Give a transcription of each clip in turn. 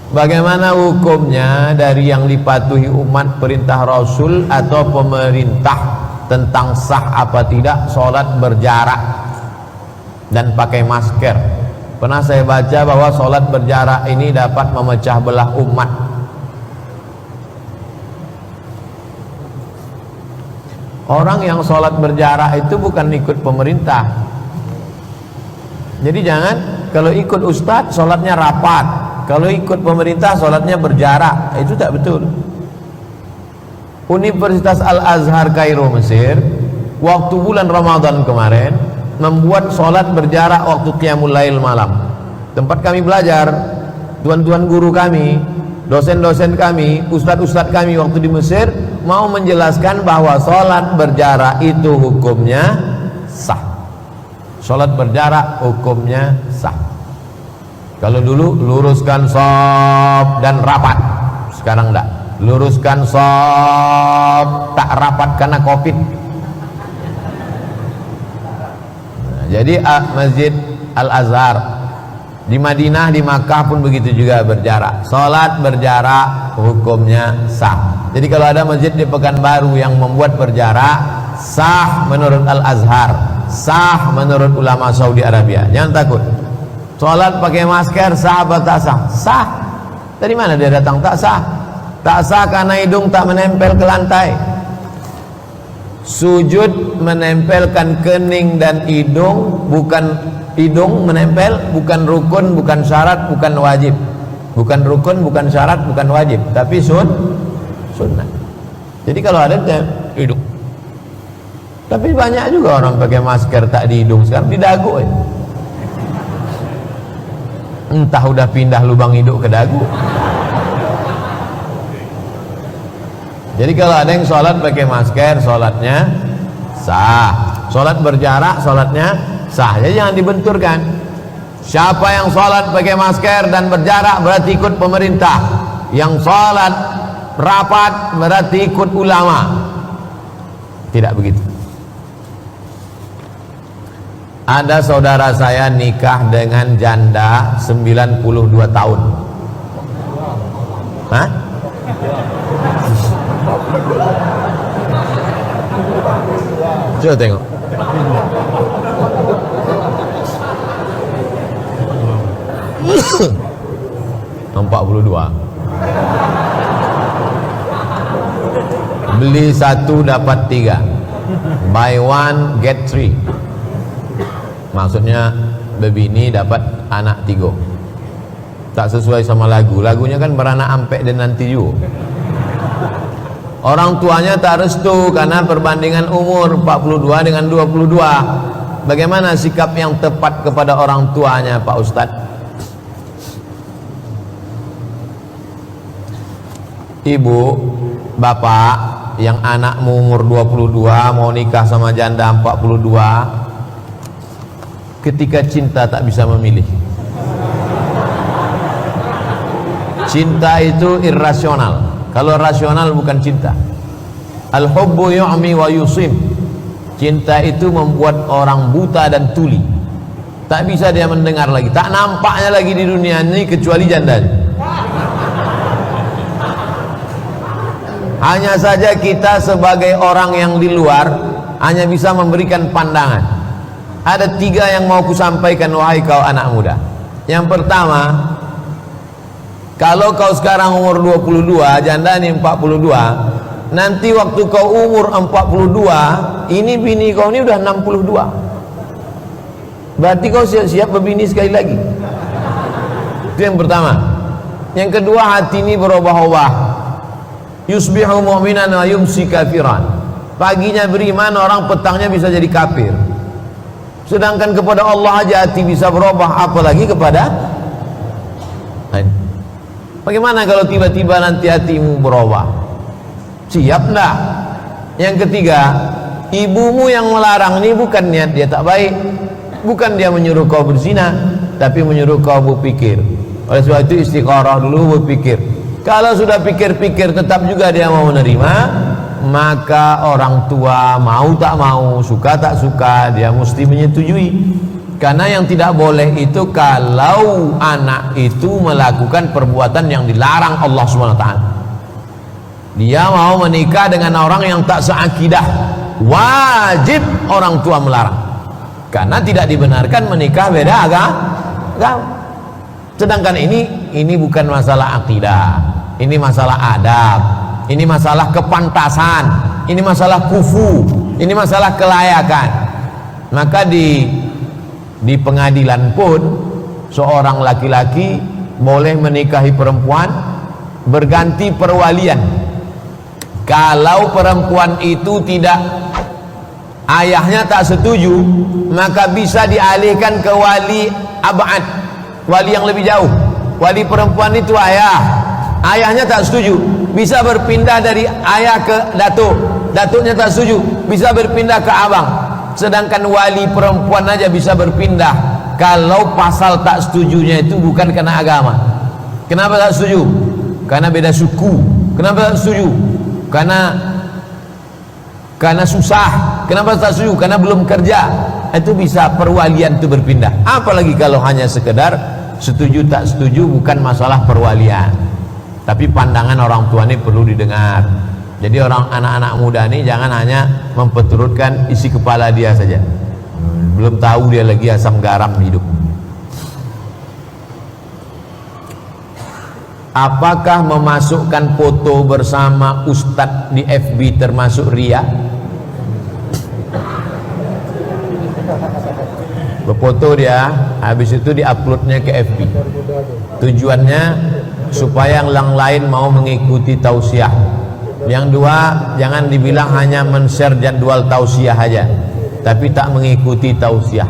Bagaimana hukumnya dari yang dipatuhi umat perintah Rasul atau pemerintah tentang sah apa tidak sholat berjarak dan pakai masker? Pernah saya baca bahwa sholat berjarak ini dapat memecah belah umat. Orang yang sholat berjarak itu bukan ikut pemerintah. Jadi jangan kalau ikut ustadz sholatnya rapat, kalau ikut pemerintah sholatnya berjarak. Itu tak betul. Universitas Al-Azhar Kairo Mesir waktu bulan Ramadan kemarin membuat sholat berjarak waktu qiyamul lail malam. Tempat kami belajar, tuan-tuan guru kami, dosen-dosen kami, ustadz-ustadz kami waktu di Mesir mau menjelaskan bahwa sholat berjarak itu hukumnya sah. Sholat berjarak hukumnya sah. Kalau dulu luruskan shaf dan rapat, sekarang enggak. Luruskan shaf tak rapat karena covid. Nah, jadi Masjid Al-Azhar di Madinah, di Makkah pun begitu juga berjarak. Sholat berjarak hukumnya sah. Jadi kalau ada masjid di Pekanbaru yang membuat berjarak, sah menurut Al-Azhar, sah menurut ulama Saudi Arabia. Jangan takut. Sholat pakai masker sah atau tak sah? Sah. Dari mana dia datang? Tak sah. Tak sah karena hidung tak menempel ke lantai. Sujud menempelkan kening dan hidung, bukan hidung menempel, bukan rukun, bukan syarat, bukan wajib. Bukan rukun, bukan syarat, bukan wajib, tapi sunnah. Jadi kalau ada hidung. Tapi banyak juga orang pakai masker tak di hidung, sekarang di dagu ya. Entah udah pindah lubang hidung ke dagu. Jadi kalau ada yang sholat pakai masker, sholatnya sah. Sholat berjarak, sholatnya sah. Jadi jangan dibenturkan. Siapa yang sholat pakai masker dan berjarak berarti ikut pemerintah. Yang sholat rapat berarti ikut ulama. Tidak begitu. Ada saudara saya nikah dengan janda 92 tahun. Hah? Coba tengok. Nampak 42. Beli satu dapat 3. Buy one get 3. Maksudnya bebini dapat anak 3. Tak sesuai sama lagu. Lagunya kan beranak ampek dan nanti juga. Orang tuanya tak restu karena perbandingan umur 42 dengan 22. Bagaimana sikap yang tepat kepada orang tuanya, Pak Ustadz? Ibu, bapak yang anakmu umur 22 mau nikah sama janda 42, ketika cinta tak bisa memilih. Cinta itu irrasional. Kalau rasional bukan cinta. Al-hubbu yu'mi wa yusim. Cinta itu membuat orang buta dan tuli. Tak bisa dia mendengar lagi, tak nampaknya lagi di dunia ini kecuali janda. Hanya saja kita sebagai orang yang di luar hanya bisa memberikan pandangan. Ada 3 yang mau kusampaikan wahai kau anak muda. Yang pertama, kalau kau sekarang umur 22, janda ini 42, nanti waktu kau umur 42, ini bini kau ini udah 62. Berarti kau siap-siap berbini sekali lagi. Itu yang pertama. Yang kedua, hati ini berubah-ubah. Yusbihu mu'minan wa yumsi kafiran. Paginya beriman, orang petangnya bisa jadi kafir. Sedangkan kepada Allah aja hati bisa berubah, apalagi kepada bagaimana kalau tiba-tiba nanti hatimu berubah? Siap enggak? Yang ketiga, ibumu yang melarang ini bukan niat dia tak baik, bukan dia menyuruh kau berzina, tapi menyuruh kau berpikir. Oleh sebab itu istiqarah dulu, berpikir. Kalau sudah pikir-pikir tetap juga dia mau menerima, maka orang tua mau tak mau, suka tak suka, dia mesti menyetujui. Karena yang tidak boleh itu kalau anak itu melakukan perbuatan yang dilarang Allah SWT. Dia mau menikah dengan orang yang tak seakidah, wajib orang tua melarang. Karena tidak dibenarkan menikah beda agama. Sedangkan ini bukan masalah akidah, ini masalah adab, ini masalah kepantasan, ini masalah kufu, ini masalah kelayakan. Maka di pengadilan pun seorang laki-laki boleh menikahi perempuan berganti perwalian. Kalau perempuan itu tidak, ayahnya tak setuju, maka bisa dialihkan ke wali abad, wali yang lebih jauh. Wali perempuan itu ayahnya tak setuju, bisa berpindah dari ayah ke datuk, datuknya tak setuju, bisa berpindah ke abang. Sedangkan wali perempuan aja bisa berpindah kalau pasal tak setujunya itu bukan karena agama. Kenapa tak setuju? Karena beda suku. Kenapa tak setuju? Karena susah. Kenapa tak setuju? Karena belum kerja. Itu bisa perwalian itu berpindah. Apalagi kalau hanya sekedar setuju tak setuju, bukan masalah perwalian, tapi pandangan orang tua ini perlu didengar. Jadi anak-anak muda ini jangan hanya memperturutkan isi kepala dia saja, belum tahu dia lagi asam garam hidup. Apakah memasukkan foto bersama ustadz di FB termasuk ria? Berfoto dia, habis itu diuploadnya ke FB. Tujuannya supaya yang lain mau mengikuti tausiah. Yang dua, jangan dibilang hanya men-share jadwal tausiah aja, tapi tak mengikuti tausiah.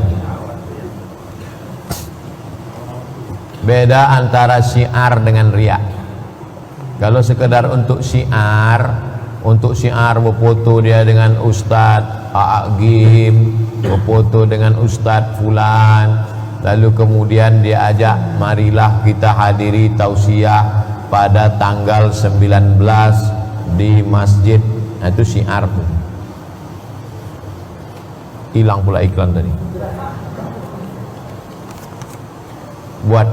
Beda antara syiar dengan riya. Kalau sekedar untuk syiar berfoto dia dengan Ustadz A'agim, berfoto dengan Ustadz Fulan, lalu kemudian dia ajak, marilah kita hadiri tausiah pada tanggal 19 di masjid. Nah, itu syiar tuh. Hilang pula iklan tadi. Buat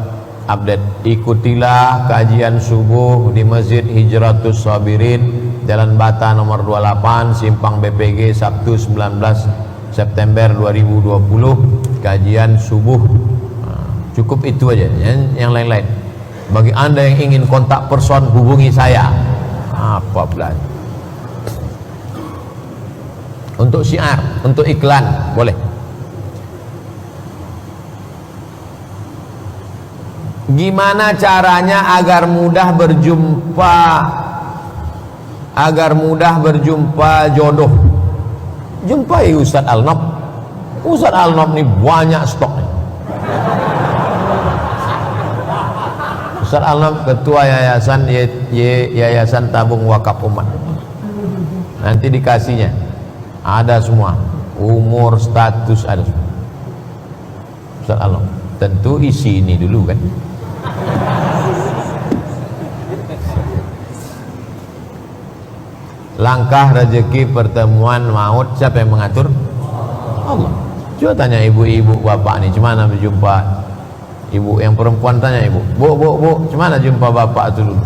update, ikutilah kajian subuh di Masjid Hijratus Sabirin, Jalan Bata nomor 28, Simpang BPG, Sabtu 19 September 2020, kajian subuh. Nah, cukup itu aja, yang lain-lain. Bagi Anda yang ingin kontak person, hubungi saya. Apa belanja? Untuk syiar, untuk iklan boleh. Gimana caranya agar mudah berjumpa jodoh? Jumpai Ustadz Al-Nob. Ustadz Al-Nob ini banyak stoknya. Ustadz Al-Nob ketua yayasan Yayasan Tabung Wakaf Umat. Nanti dikasihnya ada semua, umur, status ada semua. Ustadz Al-Nob tentu isi ini dulu kan. Langkah rezeki pertemuan maut siapa yang mengatur? Allah. Coba tanya ibu-ibu bapak nih, gimana berjumpa? Ibu yang perempuan tanya ibu, bu, gimana jumpa bapak itu dulu?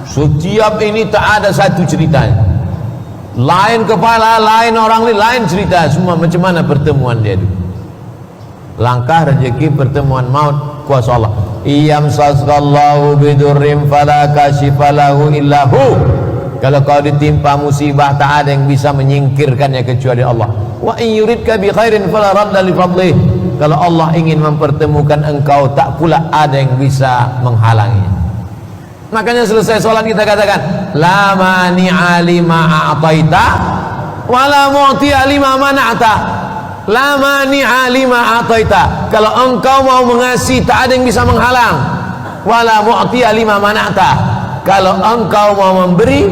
Setiap ini tak ada satu ceritanya, lain kepala, lain orang, lain cerita semua. Macam mana pertemuan dia dulu? Langkah rezeki pertemuan maut kuasa Allah. Iyam sasgallahu bidurrim fala kashifalahu illahu. Kalau kau ditimpa musibah, tak ada yang bisa menyingkirkannya kecuali Allah. Wa in yuridka bi khairin fala radda li fadlih. Kalau Allah ingin mempertemukan engkau, tak pula ada yang bisa menghalanginya. Makanya selesai sholat kita katakan, la mani'a lima a'taita wa la mu'ti'a lima mana'ta. La mani'a lima a'taita. Kalau engkau mau mengasihi, tak ada yang bisa menghalang. Wa la mu'ti'a lima mana'ta. Kalau engkau mau memberi,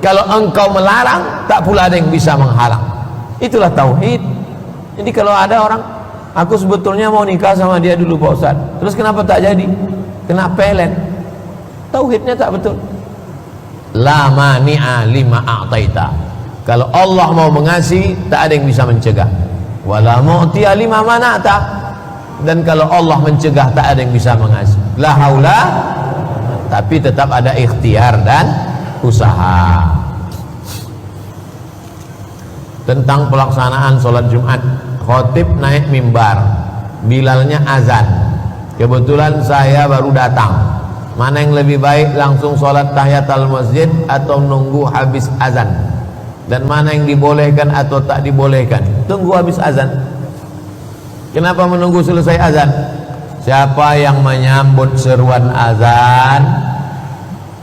kalau engkau melarang, tak pula ada yang bisa menghalang. Itulah tauhid. Jadi kalau ada orang, aku sebetulnya mau nikah sama dia dulu Pak Ustaz, terus kenapa tak jadi? Kena pelet. Tauhidnya tak betul. La mani'a lima a'taita. Kalau Allah mau mengasihi, tak ada yang bisa mencegah. Wala mu'ti'a lima mana'ta. dan kalau Allah mencegah tak ada yang bisa mengasihi. La haula, tapi tetap ada ikhtiar dan usaha. Tentang pelaksanaan sholat Jumat, khotib naik mimbar, bilalnya azan, kebetulan saya baru datang, mana yang lebih baik, langsung sholat tahiyatul masjid atau nunggu habis azan? Dan mana yang dibolehkan atau tak dibolehkan? Tunggu habis azan. Kenapa menunggu selesai azan? Siapa yang menyambut seruan azan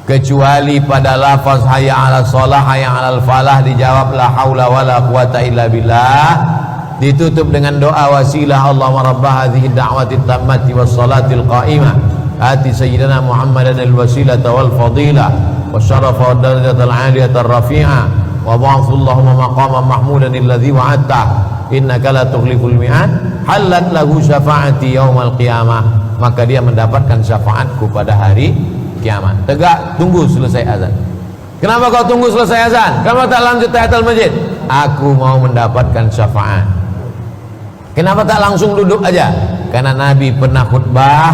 kecuali pada lafaz hayya 'alas shalah, hayya 'alal falah, dijawab la haula wala quwata illa billah, ditutup dengan doa wasilah Allahumma rabb hadhihi da'wati tammati was salatil qa'imah ati sayyidina Muhammadan al wasilata wal fadilah wasyarafa wad darajatal 'aliyatar rafi'ah wa ba'athallahumma maqaman mahmudan alladhi wa'adta innaka la tukhliful mi'ad halat lahu syafa'ati yaumal qiyamah, maka dia mendapatkan syafaatku pada hari kiamat. Tegak, tunggu selesai azan. Kenapa kau tunggu selesai azan? Kenapa tak lanjut tahiyatul masjid? Aku mau mendapatkan syafaat. Kenapa tak langsung duduk aja? Karena Nabi pernah khutbah,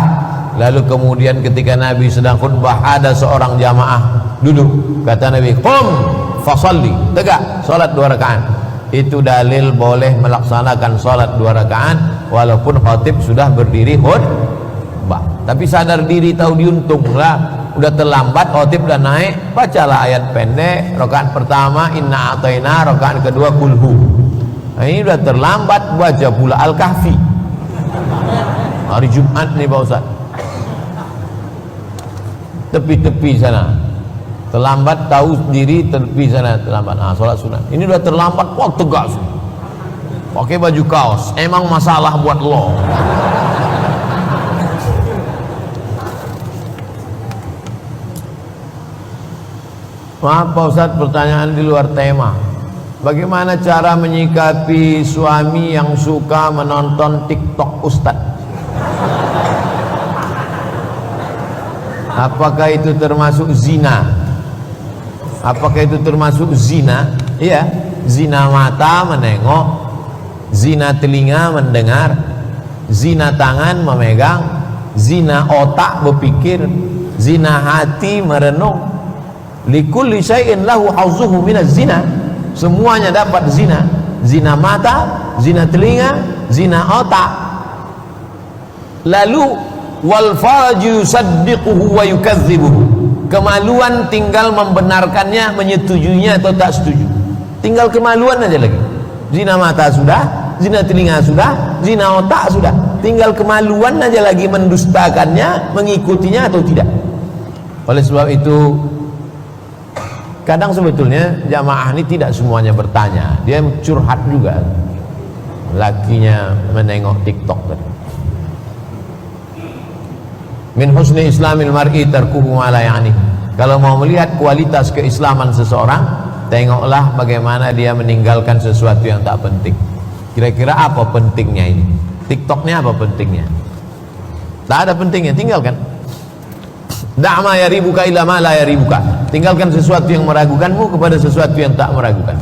lalu kemudian ketika Nabi sedang khutbah ada seorang jamaah duduk, kata Nabi, qum fasalli, tegak, salat 2 rakaat. Itu dalil boleh melaksanakan salat 2 rakaat walaupun khatib sudah berdiri khutbah. Tapi sadar diri, tahu diuntung lah, udah terlambat, khatib udah naik, bacalah ayat pendek, rakaat pertama inna ataina, rakaat kedua kulhu. Nah, ini udah terlambat, baca pula Al-Kahfi hari Jumat nih Pak Ustaz, tepi-tepi sana terlambat, tahu diri, tepi sana terlambat, sholat sunat. Ini udah terlambat, wah tegas, pakai baju kaos, emang masalah buat lo. Maaf Pak Ustadz, pertanyaan di luar tema. Bagaimana cara menyikapi suami yang suka menonton TikTok Ustadz? Apakah itu termasuk zina? Apakah itu termasuk zina? Iya, zina mata menengok, zina telinga mendengar, zina tangan memegang, zina otak berpikir, zina hati merenung. Likulli syai'in lahu hazzuhu minaz zina. Semuanya dapat zina. Zina mata, zina telinga, zina otak. Lalu wal faraju yusaddiquhu wa yukadzibuhu. Kemaluan tinggal membenarkannya, menyetujuinya atau tak setuju. Tinggal kemaluan aja lagi. Zina mata sudah, zina telinga sudah, zina otak sudah. Tinggal kemaluan aja lagi mendustakannya, mengikutinya atau tidak. Oleh sebab itu, kadang sebetulnya jamaah ini tidak semuanya bertanya, dia curhat juga. Lakinya menengok TikTok tadi. Min husni islamil mar'i tarkuhu ma la ya'ni. Kalau mau melihat kualitas keislaman seseorang, tengoklah bagaimana dia meninggalkan sesuatu yang tak penting. Kira-kira apa pentingnya ini? TikToknya apa pentingnya? Tak ada pentingnya, tinggalkan. Da'ma yaribuka ila ma la yaribuka. Tinggalkan sesuatu yang meragukanmu kepada sesuatu yang tak meragukan.